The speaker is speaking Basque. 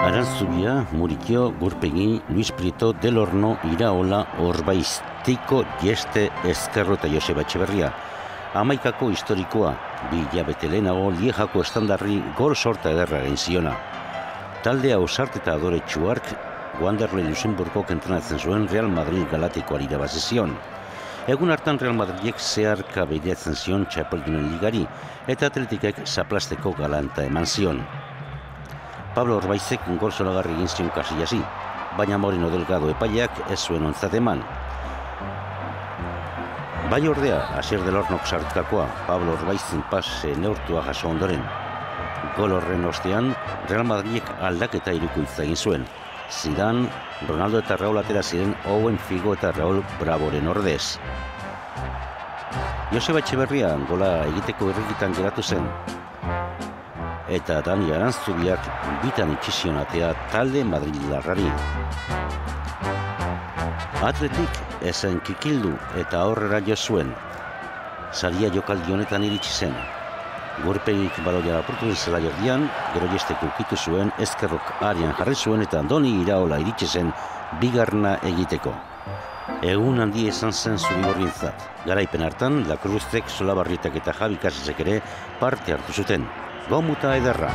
Aranzubia, Murikio, Gurpegi, Luis Prieto, Del Horno, Iraola, Orbaiz, Teiko, Dieste, Ezkerro eta Joseba Etxeberria. Hamaikako historikoa, 2 hilabete lehenago Liejako estandarri gol sorta ederra egin ziona. Taldea ausart eta adoretsu hark, Wanderlei Luxemburgok entrenatzen zuen Real Madrid Galatikoari irabazi zion. Egun hartan Real Madridek zeharka begiratzen zion txapeldunen ligari eta Atletikek zaplasteko galanta eman zion. Pablo Orbaizek gol zoragarri egin zion Kasillasi, baina Moreno Delgado epaileak ez zuen ontzat eman. Bai ordea, Asier Del Hornok sartutakoa, Pablo Orbaizen pase neurtua jaso ondoren. Gol horren ostean, Real Madridek aldaketa hirukoitza egin zuen. Zidane, Ronaldo eta Raúl atera ziren Owen Figo eta Raúl Bravoren ordez. Joseba Etxeberria gola egiteko irrikitan geratu zen. Eta Dani Aranzubiak bitan itxizion atea talde madrilarrari. Atletik ezen kikildu eta aurrera jo zuen. Saria jokaldi honetan iritsi zen. Gurpegik baloia apurtu den zela jordian, gero jesteko ukitu zuen, Ezkerrok arian jarri zuen eta Andoni Iraola iritsi zen bigarna egiteko. Egun handi izan zen zurigorrientzat. Garaipen hartan, Lakruztek, Solabarrietak eta Javi Casasek ere parte hartu zuten. Gomuta ederra!